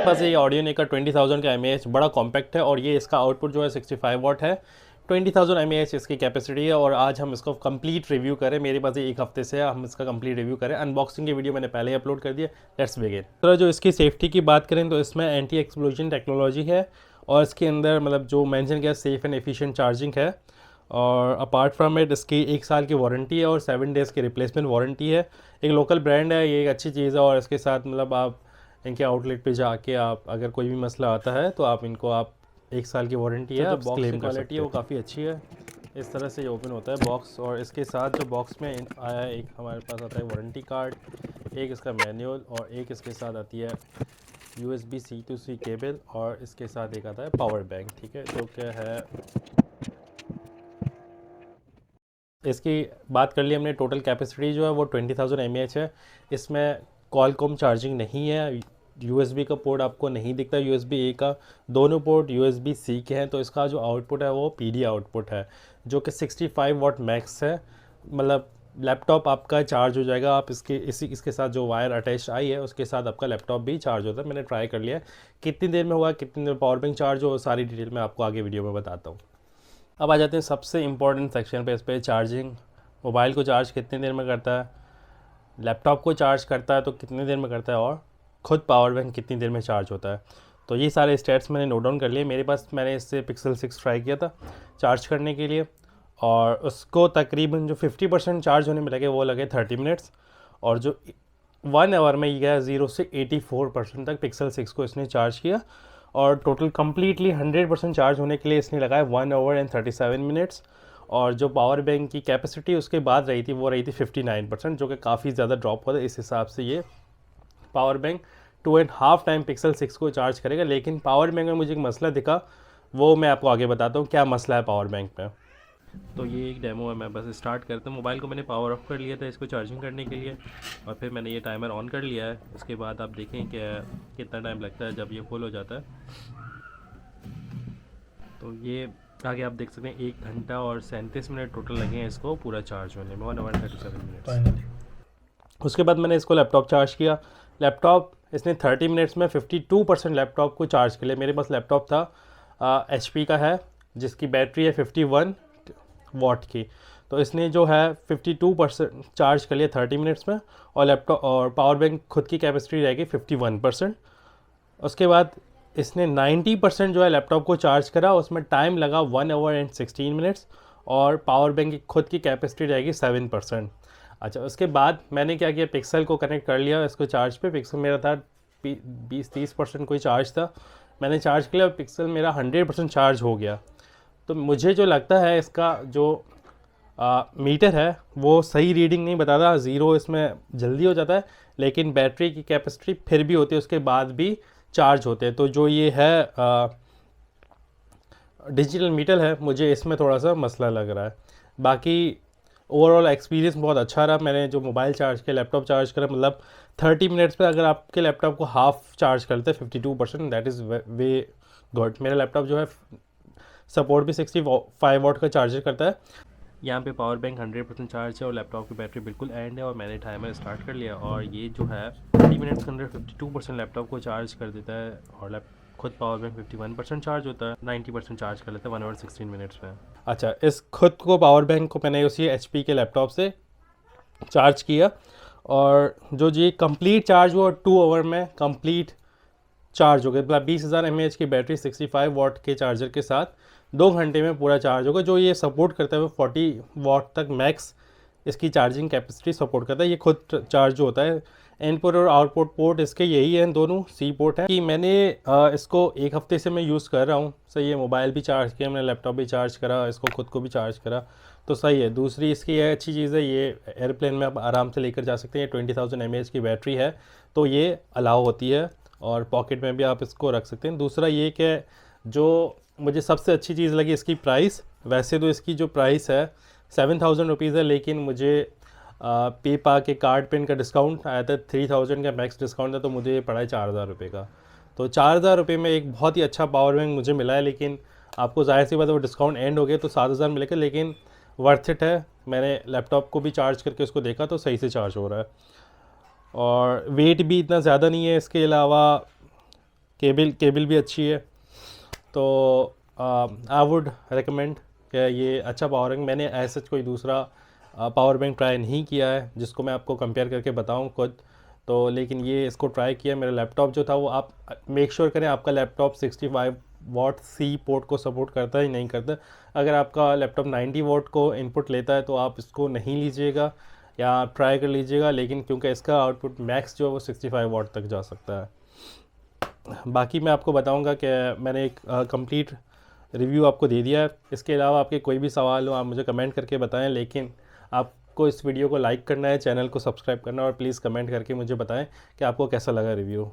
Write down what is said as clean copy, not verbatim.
बस ये ऑडियोनिक का 20,000 का एमएएच बड़ा कॉम्पैक्ट है और ये इसका आउटपुट जो है 65 वाट है। 20,000 एमएएच इसकी कैपेसिटी है और आज हम इसको कंप्लीट रिव्यू करें। मेरे पास ये एक हफ्ते से है, हम इसका कंप्लीट रिव्यू करें। अनबॉक्सिंग की वीडियो मैंने पहले ही अपलोड कर दिया। Let's begin. तो जो इसकी सेफ्टी की बात करें तो इसमें एंटी एक्सप्लोजन टेक्नोलॉजी है और इसके अंदर मतलब जो मेंशन किया सेफ़ एंड एफिशिएंट चार्जिंग है। और अपार्ट फ्रॉम इट इसकी 1 साल की वारंटी है और 7 डेज़ की रिप्लेसमेंट वारंटी है। एक लोकल ब्रांड है, ये एक अच्छी चीज़ है। और इसके साथ मतलब आप इनके आउटलेट पे जाके आप अगर कोई भी मसला आता है तो आप इनको 1 साल की वारंटी है, आप क्लेम कर सकते हैं। वो काफ़ी अच्छी है। इस तरह से ये ओपन होता है बॉक्स और इसके साथ जो बॉक्स में आया है एक हमारे पास आता है वारंटी कार्ड, एक इसका मैनुअल और एक इसके साथ आती है USB C to C cable और इसके साथ एक आता है पावर बैंक। ठीक है, जो क्या है इसकी बात कर ली हमने। टोटल कैपेसिटी जो है वो 20,000 mAh है। इसमें कॉलकॉम चार्जिंग नहीं है। USB का पोर्ट आपको नहीं दिखता, USB A का। दोनों पोर्ट USB C के हैं। तो इसका जो आउटपुट है वो PD आउटपुट है जो कि 65 वाट मैक्स है। मतलब लैपटॉप आपका चार्ज हो जाएगा। आप इसके साथ जो वायर अटैच आई है उसके साथ आपका लैपटॉप भी चार्ज होता है। मैंने ट्राई कर लिया है। कितनी देर में होगा, कितनी देर पावर बैंक चार्ज हो, सारी डिटेल मैं आपको आगे वीडियो में बताता हूँ। अब आ जाते हैं सबसे इम्पोर्टेंट सेक्शन पे, इस पर चार्जिंग। मोबाइल को चार्ज कितनी देर में करता है, लैपटॉप को चार्ज करता है तो कितनी देर में करता है, और ख़ुद पावर बैंक कितनी देर में चार्ज होता है। तो ये सारे स्टेट्स मैंने नोट डाउन कर लिए। मेरे पास मैंने इससे Pixel 6 ट्राई किया था चार्ज करने के लिए और उसको तकरीबन जो 50% चार्ज होने में लगे वो लगे 30 मिनट्स और जो 1 आवर में ये गया 0 से 84% तक Pixel 6 को इसने चार्ज किया। और टोटल कम्प्लीटली 100% चार्ज होने के लिए इसने लगाया 1 आवर एंड 37 मिनट्स। और जो पावर बैंक की कैपेसिटी उसके बाद रही थी वो रही थी 59%, जो कि काफ़ी ज़्यादा ड्रॉप होता है। इस हिसाब से ये पावर बैंक 2.5 टाइम Pixel 6 को चार्ज करेगा। लेकिन पावर बैंक में मुझे एक मसला दिखा, वो मैं आपको आगे बताता हूँ क्या मसला है पावर बैंक में। तो ये एक डेमो है, मैं बस स्टार्ट करता हूँ। मोबाइल को मैंने पावर ऑफ कर लिया था इसको चार्जिंग करने के लिए और फिर मैंने ये टाइमर ऑन कर लिया है। इसके बाद आप देखें कि कितना टाइम लगता है जब ये फुल हो जाता है। तो ये आगे आप देख सकते हैं 1 घंटा और 37 मिनट टोटल लगे हैं इसको पूरा चार्ज होने में, 1 आवर 37 मिनट्स। उसके बाद मैंने इसको लैपटॉप चार्ज किया। लैपटॉप इसने 30 मिनट्स में 52% लैपटॉप को चार्ज कर लिया। मेरे पास लैपटॉप था HP का है जिसकी बैटरी है 51 वाट की। तो इसने जो है 52% चार्ज कर लिया 30 मिनट्स में और लैपटॉप और पावर बैंक खुद की कैपेसिटी रहेगी 51%। उसके बाद इसने 90% जो है लैपटॉप को चार्ज करा, उसमें टाइम लगा 1 आवर एंड 16 मिनट्स और पावर बैंक की खुद की कैपेसिटी रहेगी 7%। अच्छा, उसके बाद मैंने क्या किया, पिक्सल को कनेक्ट कर लिया इसको चार्ज पे। पिक्सल मेरा था 20-30% कोई चार्ज था, मैंने चार्ज किया और पिक्सल मेरा 100% चार्ज हो गया। तो मुझे जो लगता है इसका जो मीटर है वो सही रीडिंग नहीं बताता, ज़ीरो इसमें जल्दी हो जाता है लेकिन बैटरी की कैपेसिटी फिर भी होती है, उसके बाद भी चार्ज होते हैं। तो जो ये है डिजिटल मीटर है, मुझे इसमें थोड़ा सा मसला लग रहा है। बाकी ओवरऑल एक्सपीरियंस बहुत अच्छा रहा। मैंने जो मोबाइल चार्ज किया, लैपटॉप चार्ज करा, मतलब 30 मिनट्स पे अगर आपके लैपटॉप को हाफ चार्ज करते हैं 52%, दैट इज़ वे गुड। मेरा लैपटॉप जो है सपोर्ट भी 65 वाट का चार्जर करता है। यहाँ पे पावर बैंक 100% चार्ज है और लैपटॉप की बैटरी बिल्कुल एंड है और मैंने टाइमर स्टार्ट कर लिया और ये जो है 30 मिनट्स के अंदर 52% लैपटॉप को चार्ज कर देता है और खुद पावर बैंक 51% चार्ज होता है, 90% चार्ज कर लेता है 1 आवर 16 मिनट्स में। अच्छा, इस खुद को पावर बैंक को मैंने उसी HP के लैपटॉप से चार्ज किया और जो जी कंप्लीट चार्ज हुआ 2 आवर में कंप्लीट चार्ज हो गया। मतलब 20,000 mAh की बैटरी 65 वाट के चार्जर के साथ 2 घंटे में पूरा चार्ज होगा। जो ये सपोर्ट करता है वो 40 वाट तक मैक्स इसकी चार्जिंग कैपेसिटी सपोर्ट करता है। ये खुद चार्ज जो होता है। इनपुट और आउटपुट पोर्ट इसके यही हैं, दोनों C पोर्ट हैं। कि मैंने इसको 1 हफ्ते से मैं यूज़ कर रहा हूँ। सही है, मोबाइल भी चार्ज किया मैंने, लैपटॉप भी चार्ज करा, इसको खुद को भी चार्ज करा, तो सही है। दूसरी इसकी ये अच्छी चीज़ है, ये एयरप्लेन में आप आराम से लेकर जा सकते हैं। 20,000 mAh की बैटरी है तो ये अलाउ होती है और पॉकेट में भी आप इसको रख सकते हैं। दूसरा ये कि जो मुझे सबसे अच्छी चीज़ लगी इसकी प्राइस। वैसे तो इसकी जो प्राइस है 7,000 रुपीज़ है, लेकिन मुझे पेपा के कार्ड पेन का डिस्काउंट आया था, 3,000 का मैक्स डिस्काउंट था, तो मुझे ये पड़ा है 4,000 रुपये का। तो 4,000 रुपये में एक बहुत ही अच्छा पावर बैंक मुझे मिला है। लेकिन आपको जाहिर सी बात है वो डिस्काउंट एंड हो गया तो 7,000 मिलेगा, लेकिन वर्थ इट है। मैंने लैपटॉप को भी चार्ज करके उसको देखा तो सही से चार्ज हो रहा है और वेट भी इतना ज़्यादा नहीं है। इसके अलावा केबल भी अच्छी है। तो आई वुड रिकमेंड कि ये अच्छा पावर बैंक, मैंने ऐसा कोई दूसरा पावर बैंक ट्राई नहीं किया है जिसको मैं आपको कंपेयर करके बताऊं खुद। तो लेकिन ये इसको ट्राई किया। मेरा लैपटॉप जो था वो, आप मेक श्योर करें आपका लैपटॉप 65 वॉट सी पोर्ट को सपोर्ट करता है ही नहीं करता। अगर आपका लैपटॉप 90 वॉट को इनपुट लेता है तो आप इसको नहीं लीजिएगा, या आप ट्राई कर लीजिएगा, लेकिन क्योंकि इसका आउटपुट मैक्स जो है वो 65 वॉट तक जा सकता है। बाकी मैं आपको बताऊंगा कि मैंने एक कंप्लीट रिव्यू आपको दे दिया है। इसके अलावा आपके कोई भी सवाल हो आप मुझे कमेंट करके बताएं, लेकिन आपको इस वीडियो को लाइक करना है, चैनल को सब्सक्राइब करना, और प्लीज़ कमेंट करके मुझे बताएं कि आपको कैसा लगा रिव्यू।